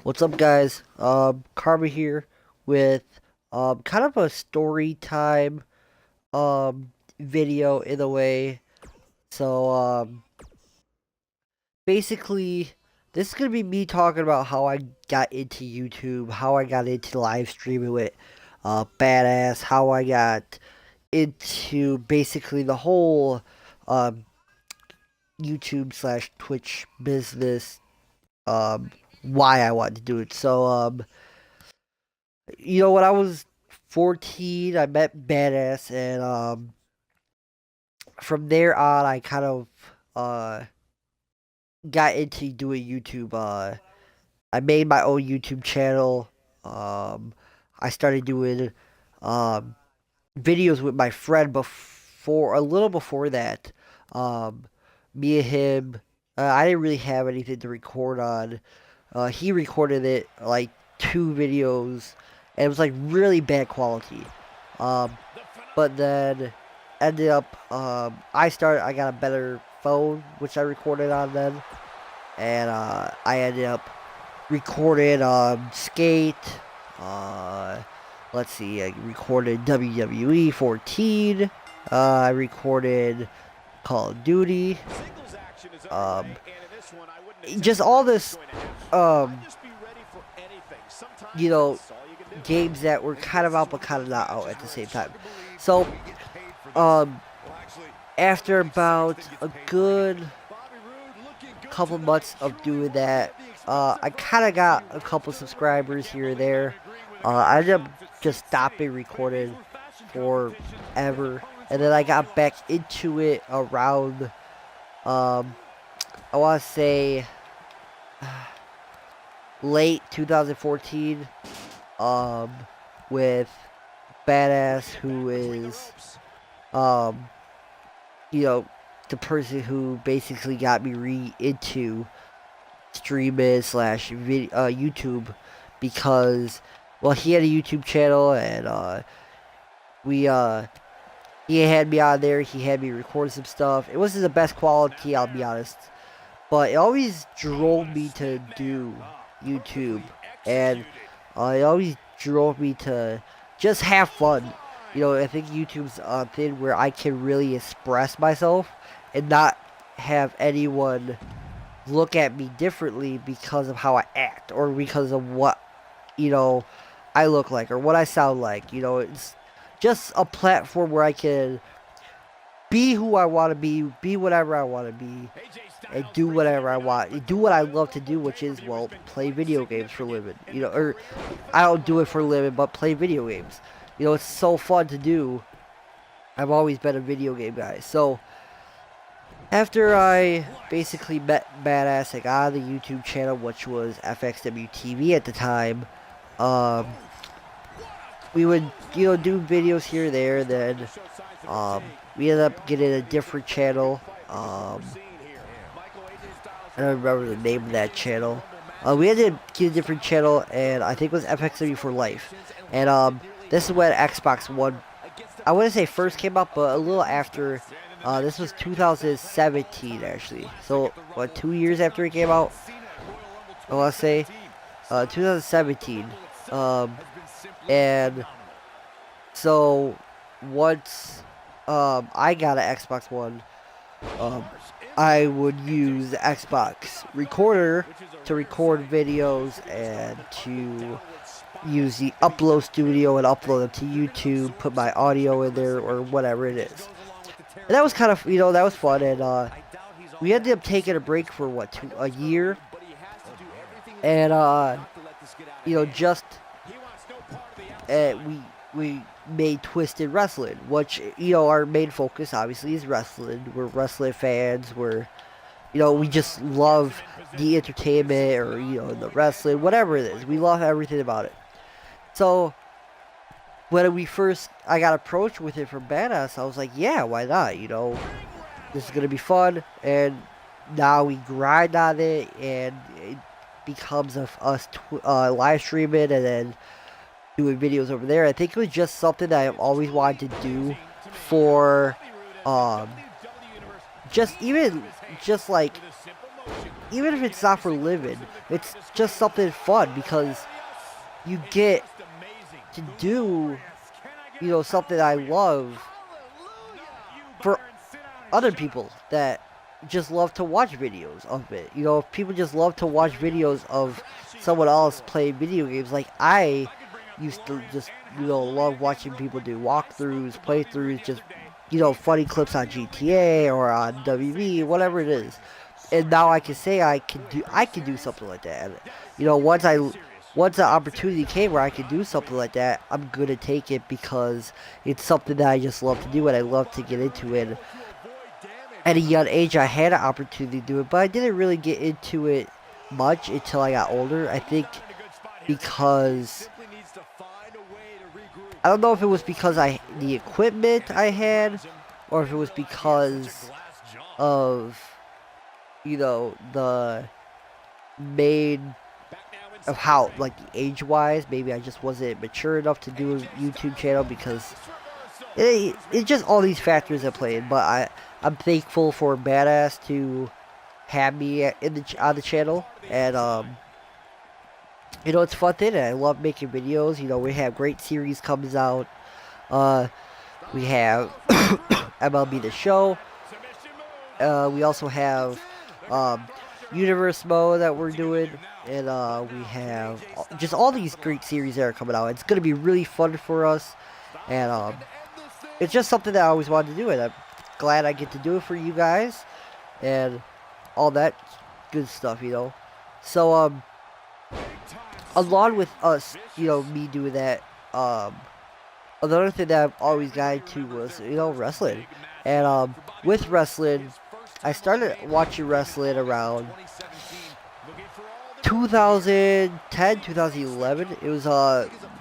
What's up, guys? Karma here with kind of a story time video in a way. So basically, this is gonna be me talking about how I got into YouTube, how I got into live streaming with Badass, how I got into basically the whole um YouTube slash Twitch business, why I wanted to do it. So when I was 14, I met Badass, and from there on, I kind of got into doing YouTube. I made my own YouTube channel. I started doing um, videos with my friend before, a little before that. Um, Me and him, I didn't really have anything to record on. He recorded it like two videos, and it was like really bad quality. Um, but then ended up, I got a better phone, which I recorded on then, and I ended up recording Skate. Uh, let's see, I recorded WWE 14. I recorded Call of Duty. Um, just all this, um, you know, games that were kind of out but kind of not out at the same time. So, um, after about a good couple months of doing that, I kind of got a couple subscribers here and there. I ended up just stopping recording forever, and then I got back into it around, I want to say, late 2014, with Badass, who is, um, you know, the person who basically got me into streaming slash YouTube, because, well, he had a YouTube channel, and we he had me on there. He had me record some stuff. It wasn't the best quality, I'll be honest, but it always drove me to do YouTube, and it always drove me to just have fun. I think YouTube's a thing where I can really express myself and not have anyone look at me differently because of how I act or because of what, I look like or what I sound like. It's just a platform where I can be who I want to be whatever I want to be, and do whatever I want, do what I love to do, which is, well, play video games for a living. Or I don't do it for a living, but play video games. It's so fun to do. I've always been a video game guy. So after I basically met Badass, I got on the YouTube channel, which was FXWTV at the time. We would, do videos here and there. Then we ended up getting a different channel. I don't remember the name of that channel. We ended up getting a different channel, and I think it was FXW for Life. And this is when Xbox One, I wouldn't say first came out, but a little after. This was 2017, actually. So, what, 2 years after it came out? I want to say 2017. And so once I got an Xbox One, I would use the Xbox recorder to record videos and to use the Upload Studio and upload them to YouTube, put my audio in there or whatever it is. And that was kind of, that was fun. And we ended up taking a break for a year. And just we made Twisted Wrestling, which, our main focus obviously is wrestling. We're wrestling fans. We just love the entertainment, or the wrestling, whatever it is. We love everything about it. So when I got approached with it from Badass, I was like, yeah, why not? This is gonna be fun. And now we grind on it, and it becomes of us live streaming and then doing videos over there. I think it was just something that I've always wanted to do for even if it's not for living, it's just something fun because you get to do, you know, something I love for other people that just love to watch videos of it. You know, if people just love to watch videos of someone else playing video games, like I used to just, you know, love watching people do walkthroughs, playthroughs, just, you know, funny clips on GTA or on WB, whatever it is. And now I can say I can do something like that. And, you know, once the opportunity came where I could do something like that, I'm gonna take it because it's something that I just love to do and I love to get into it. At a young age, I had an opportunity to do it, but I didn't really get into it much until I got older. I think because I don't know if it was because the equipment I had, or if it was because of, you know, the main of how, like, age-wise, maybe I just wasn't mature enough to do a YouTube channel because it's just all these factors that play in. But I'm thankful for Badass to have me on the channel, and you know, it's fun thing. I love making videos. You know, we have great series comes out. We have MLB The Show. We also have Universe Mode that we're doing, and we have just all these great series that are coming out. It's going to be really fun for us, and it's just something that I always wanted to do, and I'm glad I get to do it for you guys, and all that good stuff, you know. So, along with us, you know, me doing that, another thing that I've always got into was, you know, wrestling. And with wrestling, I started watching wrestling around 2010, 2011. It was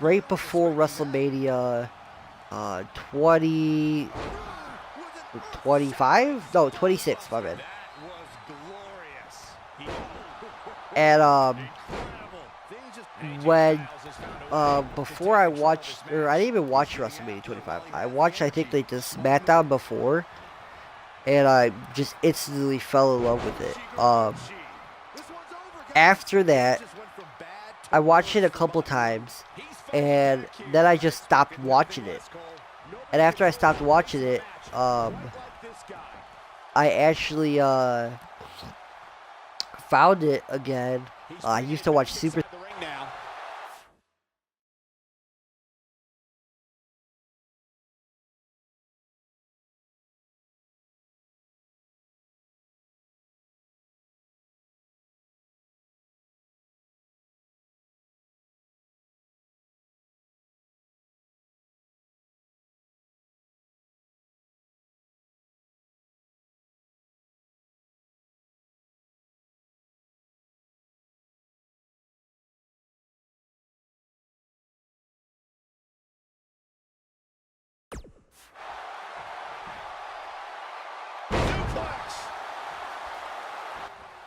right before WrestleMania 25? No, 26, my man. And when before I watched, or I didn't even watch WrestleMania 25. I watched, I think, like the SmackDown before, and I just instantly fell in love with it. After that, I watched it a couple times, and then I just stopped watching it. And after I stopped watching it, I actually found it again. I used to watch Super.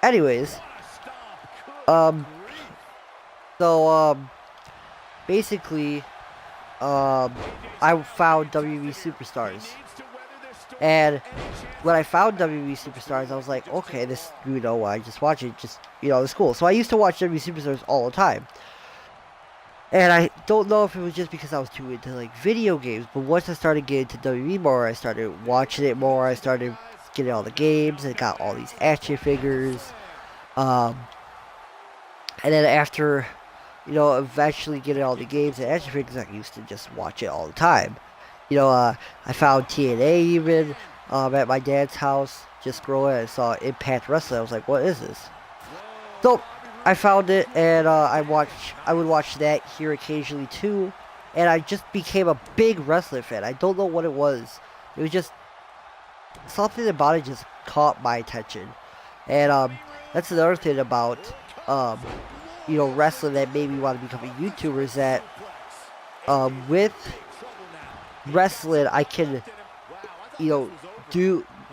Anyways, basically, I found WB Superstars, and when I found WB Superstars, I was like, okay, this, you know, I just watch it, just, you know, it's cool. So I used to watch WB Superstars all the time, and I don't know if it was just because I was too into, like, video games, but once I started getting to WB more, I started watching it more, I started getting all the games, and got all these action figures, and then after, you know, eventually getting all the games and action figures, I used to just watch it all the time. You know, I found TNA even at my dad's house, just growing. I saw Impact Wrestling. I was like, what is this? So I found it, and I would watch that here occasionally too, and I just became a big wrestling fan. I don't know what it was. It was just something about it just caught my attention, and that's another thing about you know, wrestling that made me want to become a YouTuber is that with wrestling I can, you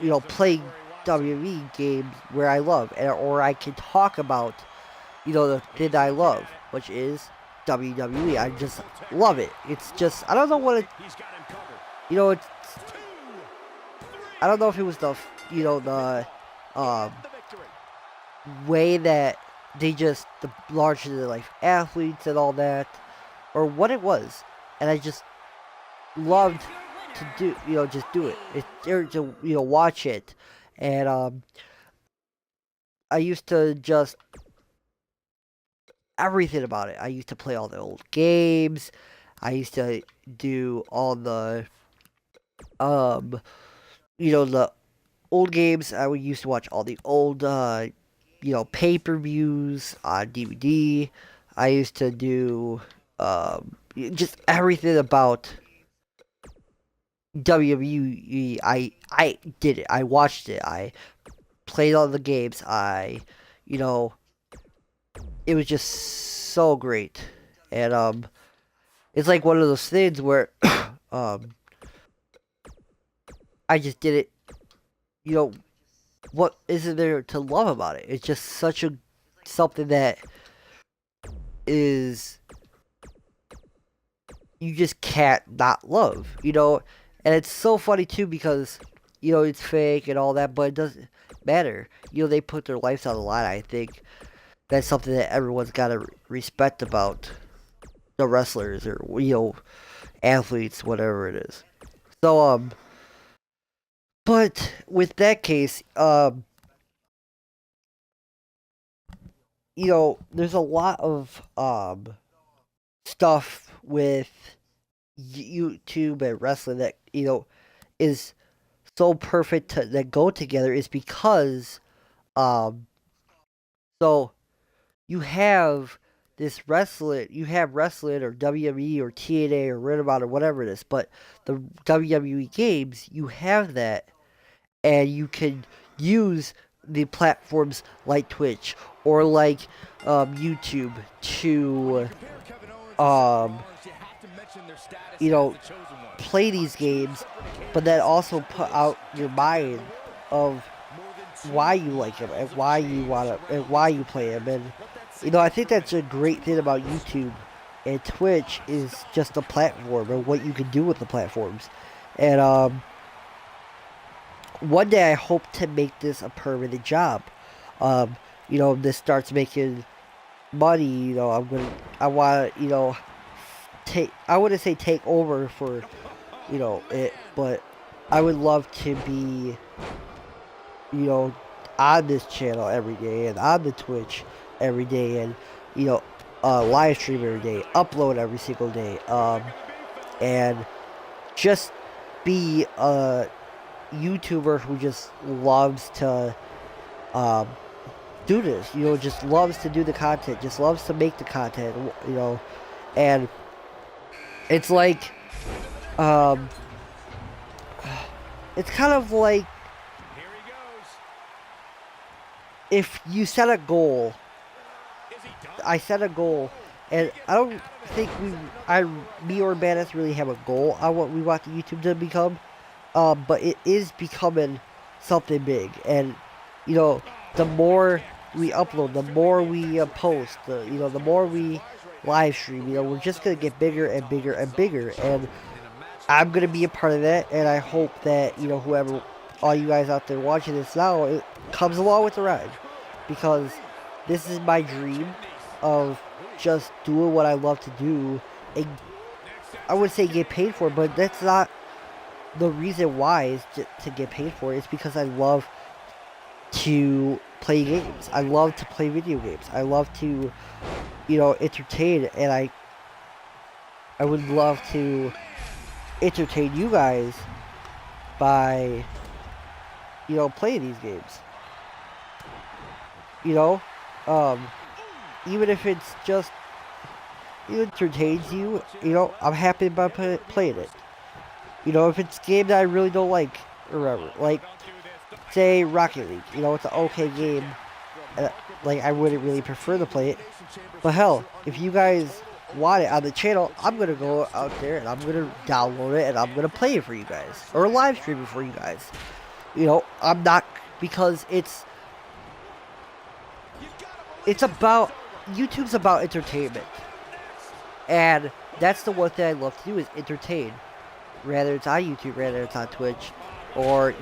know, play WWE games where I love, or I can talk about, you know, the thing that I love, which is WWE. I just love it. It's just, I don't know what it, you know, it's, I don't know if it was the, you know, the way that they just the larger than life athletes and all that, or what it was, and I just loved to do, just do it. Or to watch it, and I used to just everything about it. I used to play all the old games. I used to do all the the old games. I would used to watch all the old pay-per-views on DVD. I used to do just everything about WWE. I did it. I watched it. I played all the games. It was just so great. And it's like one of those things where um I just did it. What isn't there to love about it? It's just such a something that is you just can't not love, and it's so funny too because it's fake and all that, but it doesn't matter. They put their lives on the line. I think that's something that everyone's got to respect about the wrestlers or athletes, whatever it is. So but with that case, there's a lot of stuff with YouTube and wrestling that is so perfect that go together is because so you have wrestling or WWE or TNA or Ring of Honor or whatever it is, but the WWE games you have that, and you can use the platforms like Twitch or like YouTube to play these games, but then also put out your mind of why you like them and why you why you play them. And I think that's a great thing about YouTube and Twitch is just the platform and what you can do with the platforms. And one day I hope to make this a permanent job. This starts making money. I want I wouldn't say take over for it, but I would love to be on this channel every day and on the Twitch every day, and live stream every day, upload every single day, and just be a YouTuber who just loves to do this, just loves to do the content, just loves to make the content, and it's like it's kind of like if you set a goal. I set a goal, and I don't think me or Manus really have a goal on what we want the YouTube to become, but it is becoming something big, and the more we upload, the more we post, the more we live stream, we're just gonna get bigger and bigger and bigger, and I'm gonna be a part of that, and I hope that whoever, all you guys out there watching this now, it comes along with the ride, because this is my dream of just doing what I love to do, and I would say get paid for it, but that's not the reason why is to get paid for it. It's because I love to play games. I love to play video games. I love to, entertain, and I would love to entertain you guys by, playing these games. Even if it's just it entertains you, I'm happy about playing it. If it's a game that I really don't like, or whatever, like say Rocket League, it's an okay game. I wouldn't really prefer to play it, but hell, if you guys want it on the channel, I'm gonna go out there and I'm gonna download it and I'm gonna play it for you guys or live stream it for you guys. I'm not, because it's about, YouTube's about entertainment, and that's the one thing I love to do is entertain, whether it's on YouTube, whether it's on Twitch, or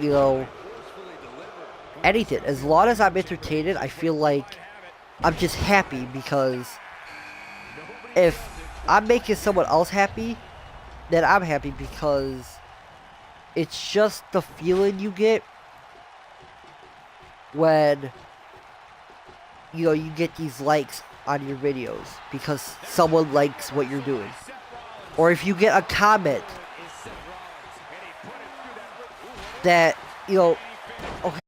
anything. As long as I'm entertained, I feel like I'm just happy, because if I'm making someone else happy, then I'm happy, because it's just the feeling you get when, you know, you get these likes on your videos because someone likes what you're doing. Or if you get a comment that, you know, okay,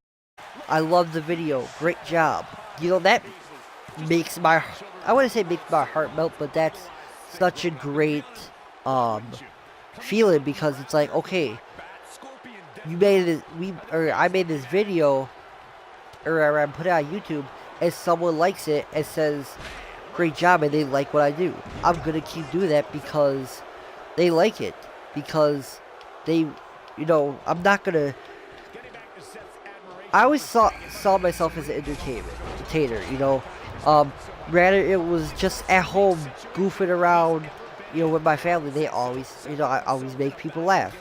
I love the video, great job. You know, that makes my, I wouldn't say makes my heart melt, but that's such a great feeling, because it's like, okay, you made this, I made this video, or I put it on YouTube, and someone likes it and says, great job, and they like what I do. I'm gonna keep doing that because they like it, because they, you know, I'm not gonna, I always saw myself as an entertainer, you know. Rather it was just at home goofing around, you know, with my family. They always, you know, I always make people laugh.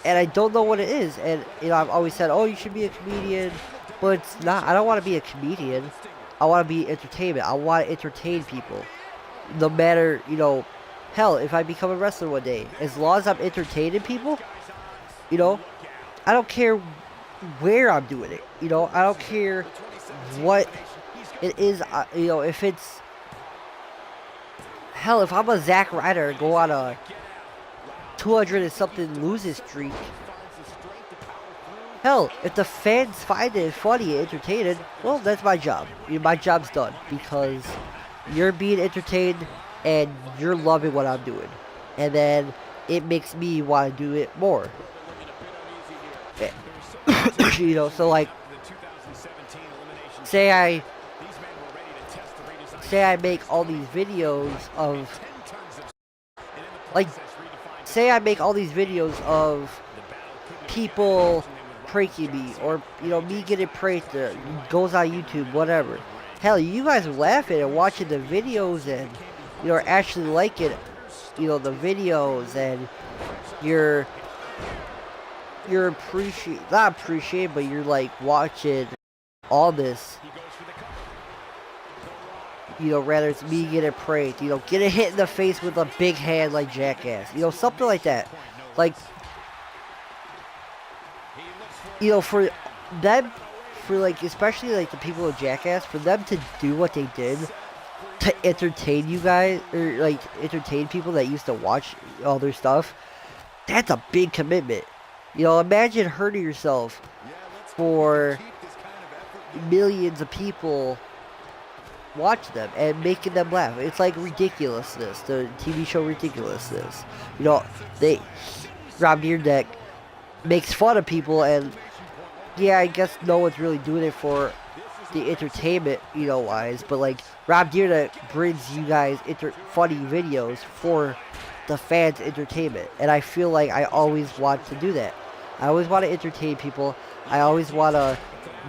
And I don't know what it is. And, you know, I've always said, oh, you should be a comedian. But it's not. I don't want to be a comedian. I want to be entertainment. I want to entertain people. No matter, you know, hell, if I become a wrestler one day, as long as I'm entertaining people, you know, I don't care where I'm doing it. You know, I don't care what it is. You know, if it's, hell, if I'm a Zack Ryder and go on a 200 and something losing streak, hell, if the fans find it funny and entertaining, well, that's my job. You know, my job's done, because you're being entertained and you're loving what I'm doing, and then it makes me want to do it more. You know, so like, say I make all these videos of, like, say I make all these videos of people pranking me, or, you know, me getting pranked, goes on YouTube, whatever. Hell, you guys are laughing and watching the videos, and, you know, actually liking, you know, the videos, and you're not appreciating, but you're like watching all this. You know, rather it's me getting pranked, you know, getting hit in the face with a big hand like Jackass, you know, something like that. Like, you know, for them, for like, especially like the people of Jackass, for them to do what they did to entertain you guys, or like entertain people that used to watch all their stuff, that's a big commitment. You know, imagine hurting yourself for millions of people watch them and making them laugh. It's like Ridiculousness, the TV show Ridiculousness. You know, Rob Dyrdek makes fun of people, and yeah, I guess no one's really doing it for the entertainment, you know, wise, but like Rob Dyrdek brings you guys funny videos for the fans' entertainment, and I feel like I always want to do that. I always want to entertain people. I always want to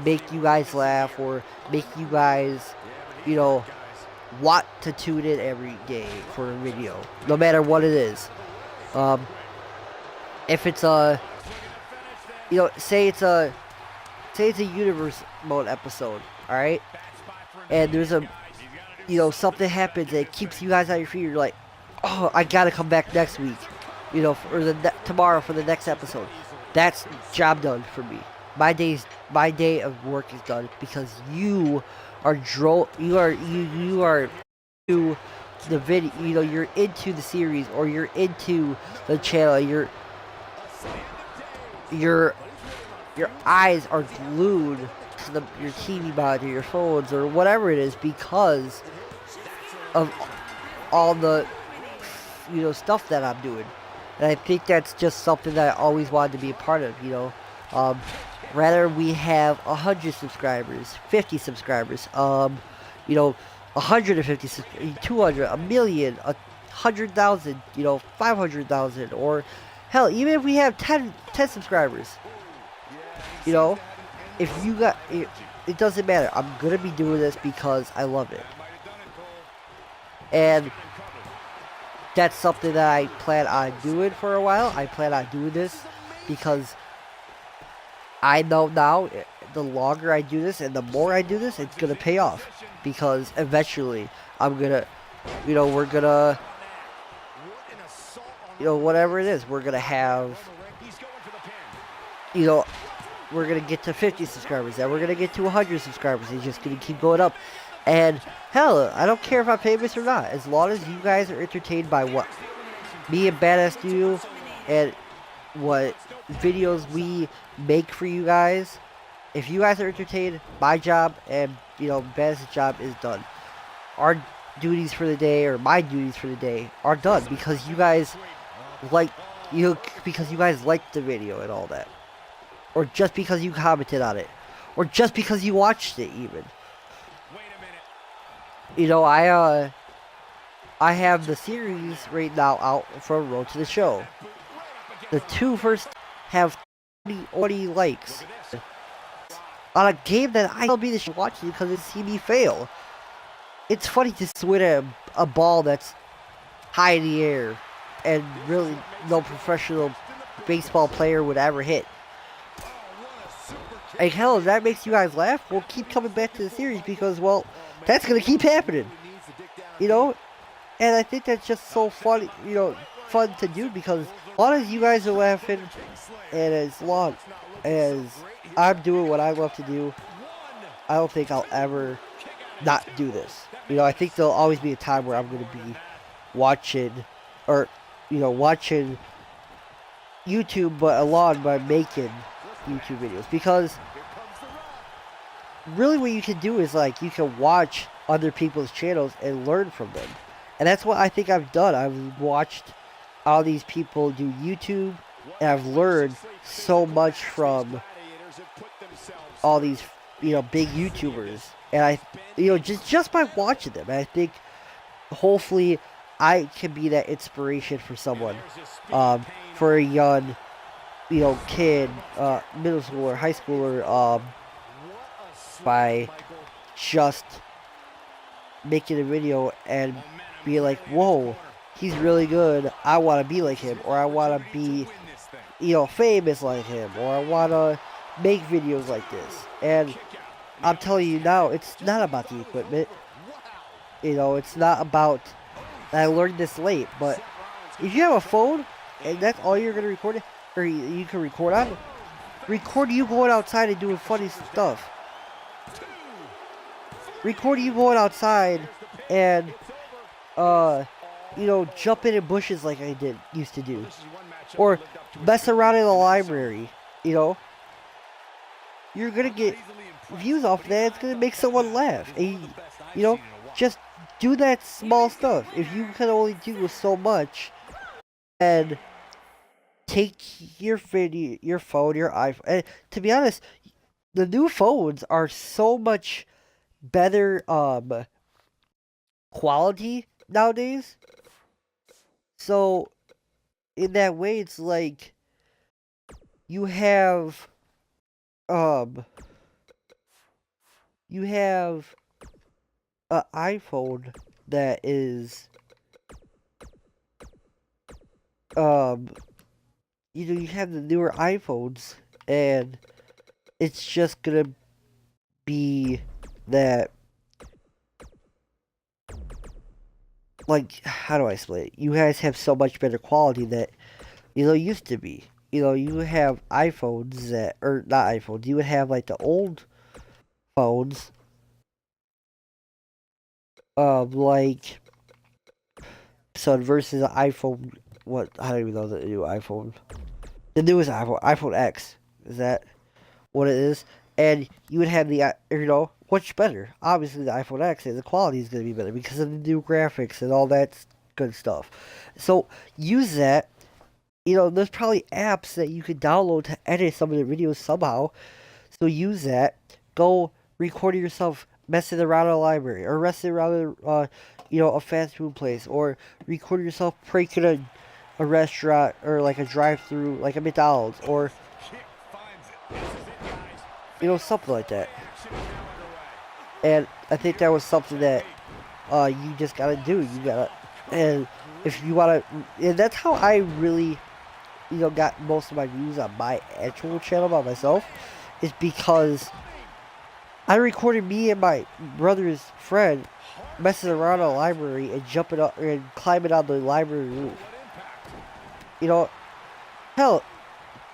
make you guys laugh, or make you guys, you know, want to tune in every day for a video, no matter what it is. If it's a, you know, say it's a universe mode episode, all right, and there's a, you know, something happens that keeps you guys on your feet. You're like, oh, I gotta come back next week, you know, or tomorrow for the next episode. That's job done for me. My day of work is done, because you are to the video, you know, you're into the series, or you're into the channel. Your eyes are glued to your TV monitor, your phones, or whatever it is, because of all the, you know, stuff that I'm doing. And I think that's just something that I always wanted to be a part of, you know. Rather we have 100 subscribers, 50 subscribers, you know, 150, 200, a million, 100,000, you know, 500,000, or hell, even if we have 10 subscribers, you know, if you got, it doesn't matter. I'm gonna be doing this because I love it, and that's something that I plan on doing for a while. I plan on doing this because I know now, the longer I do this and the more I do this, it's gonna pay off, because eventually I'm gonna, we're gonna, whatever it is, we're gonna have, you know, we're gonna get to 50 subscribers, then we're gonna get to 100 subscribers. It's just gonna keep going up, and hell, I don't care if I'm famous or not, as long as you guys are entertained by what me and Badass do, and what videos we make for you guys. If you guys are entertained, my job and Badass's job is done. Our duties for the day, or my duties for the day, are done because you guys like because you guys liked the video and all that, or just because you commented on it, or just because you watched it even. I have the series right now out for Road to the Show. The two first have 20 likes on a game that I will be watching because it see me fail. It's funny to swing a ball that's high in the air and really no professional baseball player would ever hit. And hell, if that makes you guys laugh, we'll keep coming back to the series because, well, that's going to keep happening. And I think that's just so funny, fun to do, because as long as you guys are laughing and as long as I'm doing what I love to do, I don't think I'll ever not do this. I think there'll always be a time where I'm going to be watching YouTube, but along by making YouTube videos, because really what you can do is you can watch other people's channels and learn from them. And that's what I think I've done. I've watched all these people do YouTube, and I've learned so much from all these, big YouTubers. And I, just by watching them, and I think hopefully I can be that inspiration for someone, for a young, kid, middle schooler, high schooler, by just making a video and be like, whoa, he's really good, I want to be like him, or I want to be, famous like him, or I want to make videos like this. And I'm telling you now, it's not about the equipment. It's not about, I learned this late, but if you have a phone, and that's all you're going to record, or you can record on, record you going outside and doing funny stuff. Record you going outside and jumping in bushes like I used to do, or mess around in the library. You're gonna get views off that. It's gonna make someone laugh, and just do that small stuff. If you can only do so much, and take your video, your phone, your iPhone. And to be honest, the new phones are so much better quality nowadays. So in that way, it's like you have an iPhone that is you have the newer iPhones, and it's just gonna be that, how do I explain it? You guys have so much better quality that, used to be. You have iPhones that, or not iPhones, you would have, the old phones, so versus an iPhone, I don't even know the new iPhone. The newest iPhone X, is that what it is? And you would have the, what's better? Obviously, the iPhone X, and the quality is going to be better because of the new graphics and all that good stuff. So, use that. There's probably apps that you could download to edit some of the videos somehow. So, use that. Go record yourself messing around in a library, or messing around in, a fast food place, or record yourself pranking a restaurant, or a drive-through, like a McDonald's, or something like that. And I think that was something that you just gotta do. And if you wanna, and that's how I really got most of my views on my actual channel by myself is because I recorded me and my brother's friend messing around in the library and jumping up and climbing on the library roof. Hell,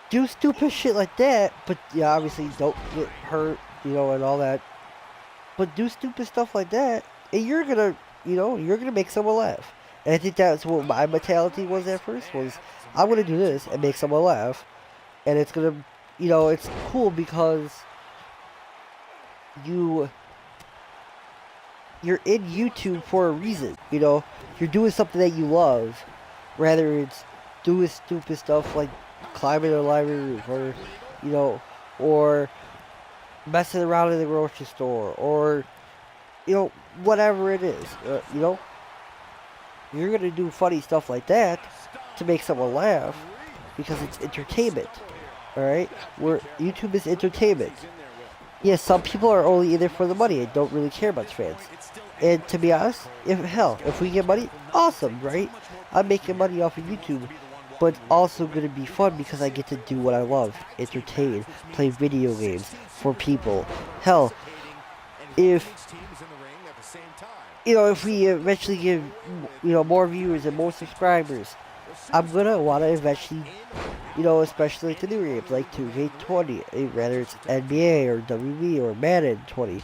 do stupid shit like that, but yeah, obviously don't get hurt, and all that. But do stupid stuff like that, and you're gonna make someone laugh. And I think that's what my mentality was at first, was I'm gonna do this and make someone laugh. And it's gonna, it's cool because you're in YouTube for a reason, You're doing something that you love, rather it's doing stupid stuff like climbing a library roof, or messing around in the grocery store, or whatever it is, you're gonna do funny stuff like that to make someone laugh because it's entertainment. All right, where YouTube is entertainment. Yes, some people are only in there for the money and don't really care about fans. And to be honest, if we get money, awesome, right? I'm making money off of YouTube, but it's also gonna be fun because I get to do what I love, entertain, play video games for people. Hell, if we eventually get more viewers and more subscribers, I'm gonna want to eventually, especially to new games like 2K20, whether it's NBA or WB or Madden 20,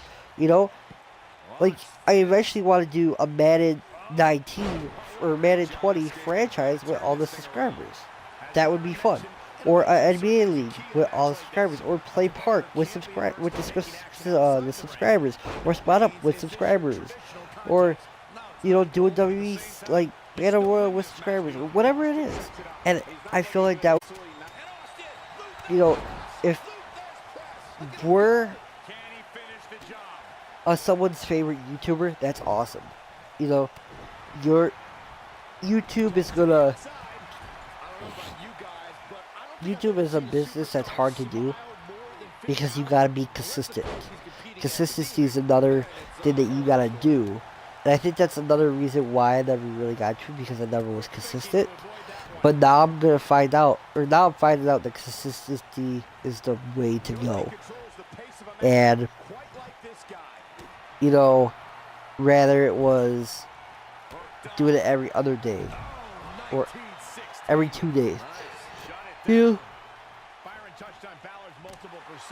like I eventually want to do a Madden 19 or Madden 20 franchise with all the subscribers. That would be fun. Or an NBA league with all the subscribers, or play park with the subscribers, or spot up with subscribers, or do a WWE like Battle Royal with subscribers, or whatever it is. And I feel like that, if we're someone's favorite YouTuber, that's awesome. Your YouTube is gonna. YouTube is a business that's hard to do because you gotta be consistent. Consistency is another thing that you gotta do. And I think that's another reason why I never really got to, because I never was consistent. But now I'm finding out that consistency is the way to go. And, rather it was doing it every other day or every 2 days.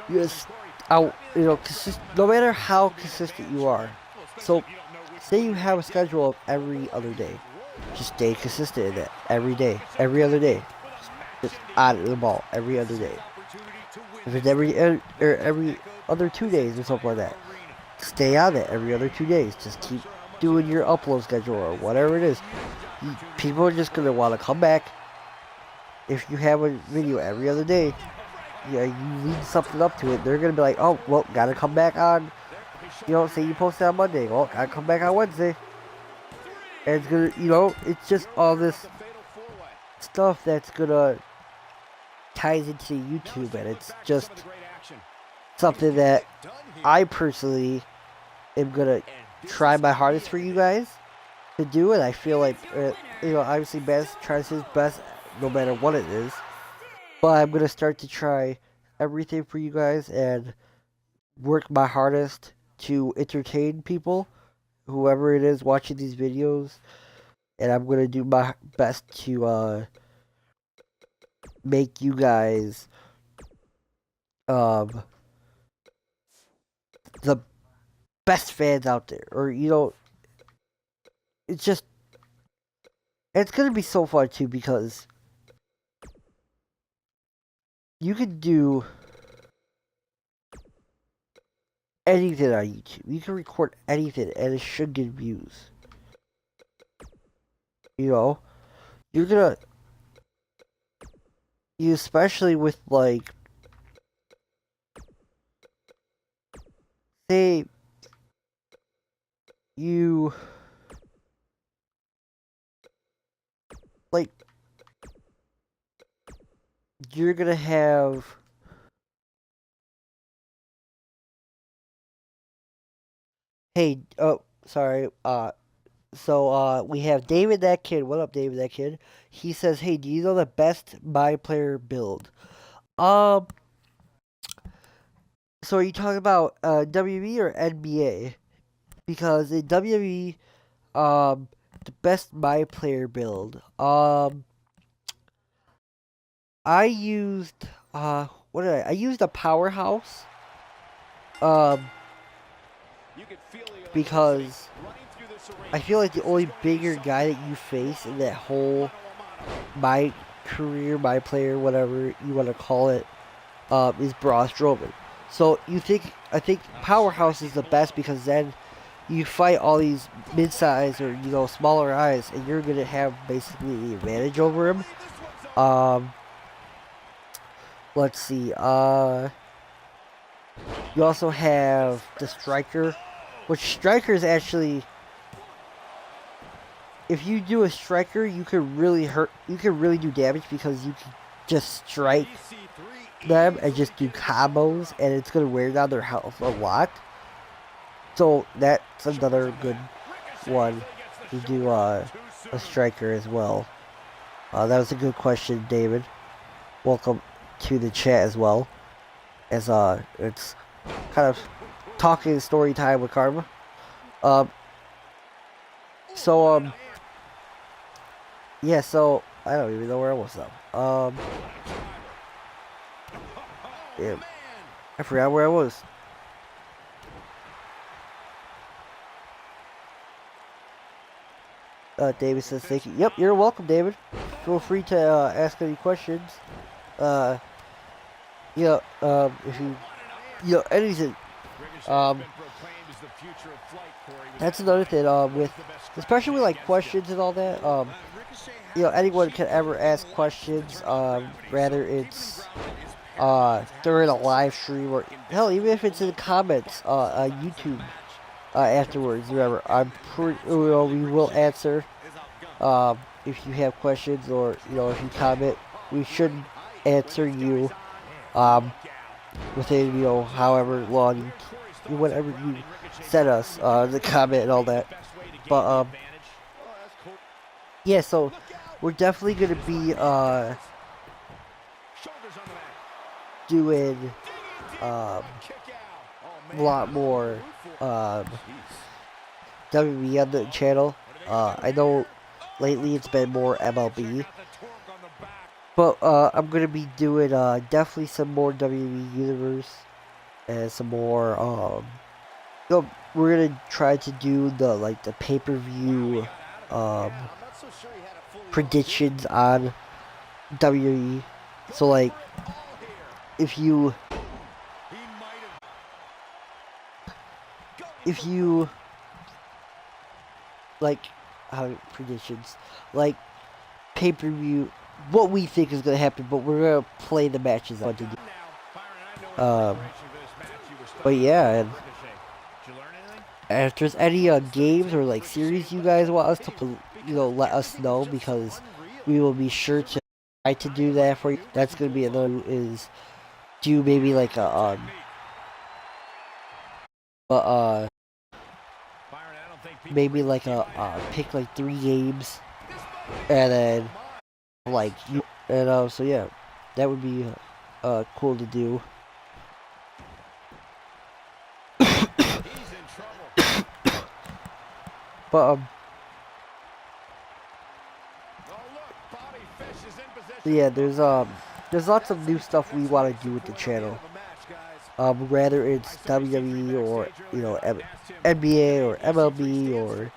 Yes, no matter how consistent you are. So, say you have a schedule of every other day. Just stay consistent in it every day, every other day. Just on the ball every other day. If it's every other 2 days or something like that, stay on it every other 2 days. Just keep doing your upload schedule or whatever it is. People are just gonna want to come back. If you have a video every other day, you lead something up to it, they're gonna be like, oh, well, gotta come back on, say you posted on Monday, well, gotta come back on Wednesday. And it's gonna, it's just all this stuff that's gonna ties into YouTube, and it's just something that I personally am gonna try my hardest for you guys to do, and I feel like, obviously Bass tries his best no matter what it is. But I'm going to start to try everything for you guys and work my hardest to entertain people, whoever it is watching these videos. And I'm going to do my best to make you guys the best fans out there. Or, it's just, it's going to be so fun too, because you can do anything on YouTube. You can record anything and it should get views. You're gonna, especially with like, say, you, like, you're gonna have, hey, oh, sorry, So we have David that kid. What up, David that kid? He says, "Hey, do you know the best my player build?" Um, so are you talking about WWE or NBA? Because in WWE, the best my player build. I used what did I used a powerhouse. Um, because I feel like the only bigger guy that you face in that whole my career, my player, whatever you want to call it, is Braun Strowman. So I think powerhouse is the best because then you fight all these mid-sized or smaller guys, and you're gonna have basically the advantage over him. Um, let's see. You also have the striker, which striker is actually, if you do a striker, you can really hurt. You can really do damage because you can just strike them and just do combos, and it's gonna wear down their health a lot. So that's another good one to do a striker as well. That was a good question, David. Welcome to the chat as well. As it's kind of talking story time with Karma. Um, so yeah. So I don't even know where I was though. Yeah, I forgot where I was. David says thank you. Yep, you're welcome, David. Feel free to ask any questions. If anything. Um, that's another thing. With especially with like questions and all that. Anyone can ever ask questions. Rather it's during a live stream or hell, even if it's in the comments on YouTube afterwards. Remember, I'm pretty. We will answer. If you have questions or if you comment, we should answer you within however long whatever you send us the comment and all that. But yeah, so we're definitely gonna be doing a lot more WWE on the channel. I know lately it's been more MLB. But I'm gonna be doing definitely some more WWE Universe and some more we're gonna try to do the pay-per-view predictions on WWE. So like if you like predictions like pay-per-view, what we think is gonna happen, but we're gonna play the matches on to do. But yeah, and if there's any games or like series you guys want us to let us know, because we will be sure to try to do that for you. That's gonna be another is do maybe like a maybe like a pick like 3 games and then like you and so yeah, that would be cool to do. But yeah, there's lots of new stuff we want to do with the channel. Whether it's WWE or NBA or MLB or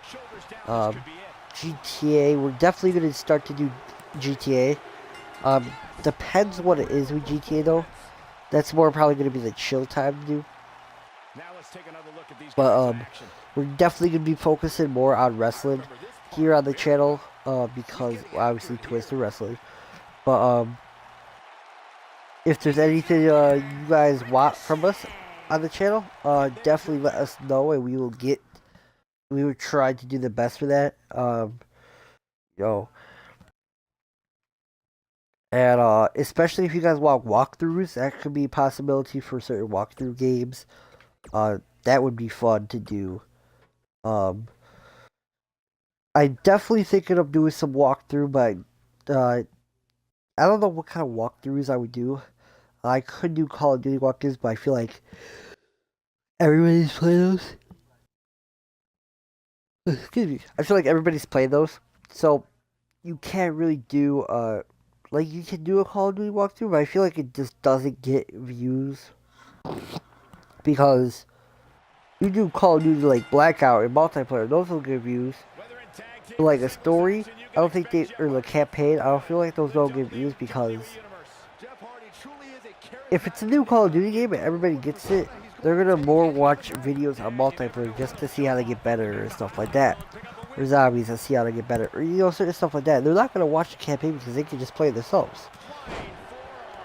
GTA, we're definitely gonna start to do GTA. Depends what it is with GTA though. That's more probably gonna be the chill time to do. But we're definitely gonna be focusing more on wrestling here on the channel. Because obviously Twisted Wrestling. But if there's anything you guys want from us on the channel, definitely let us know, and we will try to do the best for that. You know, and especially if you guys want walkthroughs, that could be a possibility for certain walkthrough games. That would be fun to do. Um, I'm definitely thinking of doing some walkthrough, but I don't know what kind of walkthroughs I would do. I could do Call of Duty walkthroughs, but I feel like everybody's playing those. Excuse me. I feel like everybody's playing those, so you can't really do like you can do a Call of Duty walkthrough, but I feel like it just doesn't get views because you do Call of Duty like Blackout and multiplayer; those will get views. But like a story, I don't think they or the campaign. I don't feel like those don't get views because if it's a new Call of Duty game and everybody gets it, they're gonna more watch videos on multiplayer just to see how they get better and stuff like that. Or zombies and see how they get better. Or, you know, certain stuff like that. They're not gonna watch the campaign because they can just play it themselves.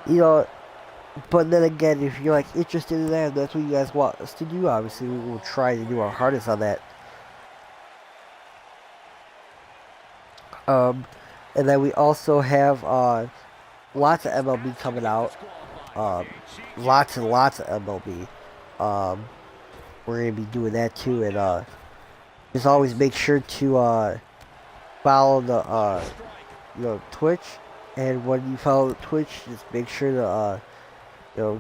You know, but then again, if you're like interested in that, that's what you guys want us to do. Obviously, we will try to do our hardest on that. And then we also have lots of MLB coming out. Lots and lots of MLB. We're gonna be doing that too, and just always make sure to follow the Twitch. And when you follow Twitch, just make sure to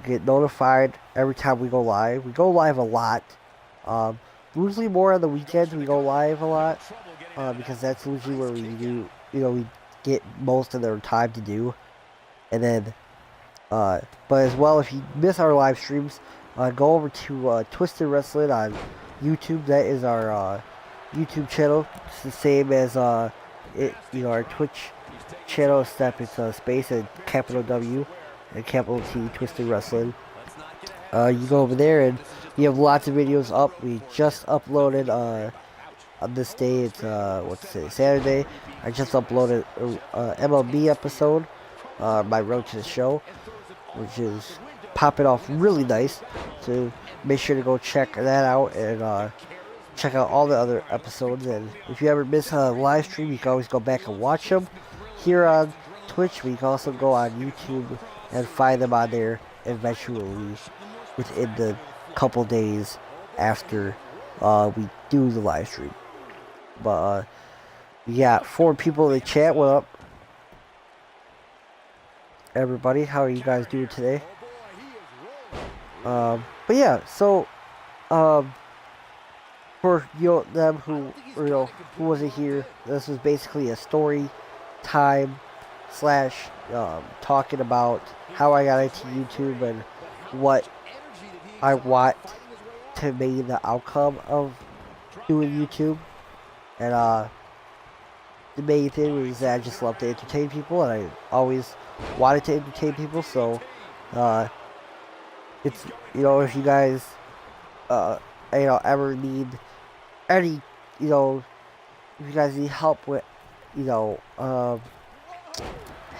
get notified every time we go live. We go live a lot. Usually more on the weekends we go live a lot because that's usually where we do we get most of their time to do. And then but as well, if you miss our live streams, go over to Twisted Wrestling on YouTube. That is our YouTube channel. It's the same as our Twitch channel, except it's space and capital W and capital T, Twisted Wrestling. You go over there and we have lots of videos up. We just uploaded on this day. It's what's today? Saturday. I just uploaded a MLB episode, my Road to the Show, which is popping off really nice. So make sure to go check that out and check out all the other episodes. And if you ever miss a live stream, you can always go back and watch them here on Twitch. We can also go on YouTube and find them on there eventually within the couple days after we do the live stream. But we got 4 people in the chat. What up, everybody? How are you guys doing today? But yeah, so for them who who wasn't here, this was basically a story time slash talking about how I got into YouTube and what I want to be the outcome of doing YouTube. And the main thing is that I just love to entertain people, and I always wanted to entertain people. So it's if you guys ever need any if you guys need help with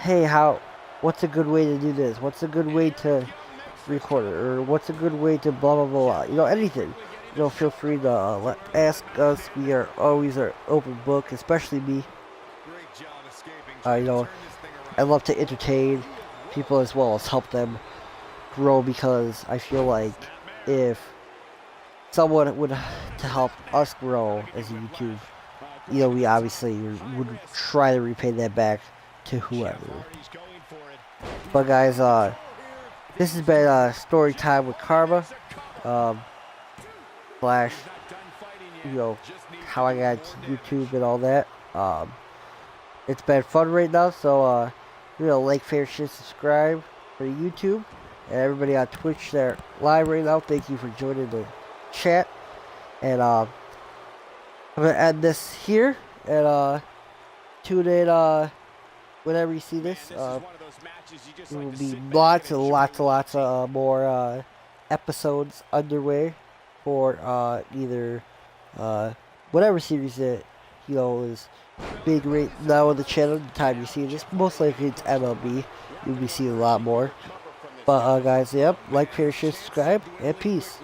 hey, what's a good way to do this? What's a good way to record it? Or what's a good way to blah, blah, blah. Anything. Feel free to ask us. We are always an open book, especially me. I love to entertain people as well as help them grow, because I feel like if someone would to help us grow as a YouTube, we obviously would try to repay that back to whoever. But guys, this has been story time with Karma. Slash, how I got into YouTube and all that. It's been fun right now, so like, fair, share, subscribe for YouTube, and everybody on Twitch there live right now. Thank you for joining the chat, and I'm gonna end this here, and tune in whenever you see this. There will be lots and lots of more episodes underway for either whatever series that is big right now on the channel. The time you see this, most likely it's MLB. You'll be seeing a lot more. But guys, yep, like, share, subscribe, and peace.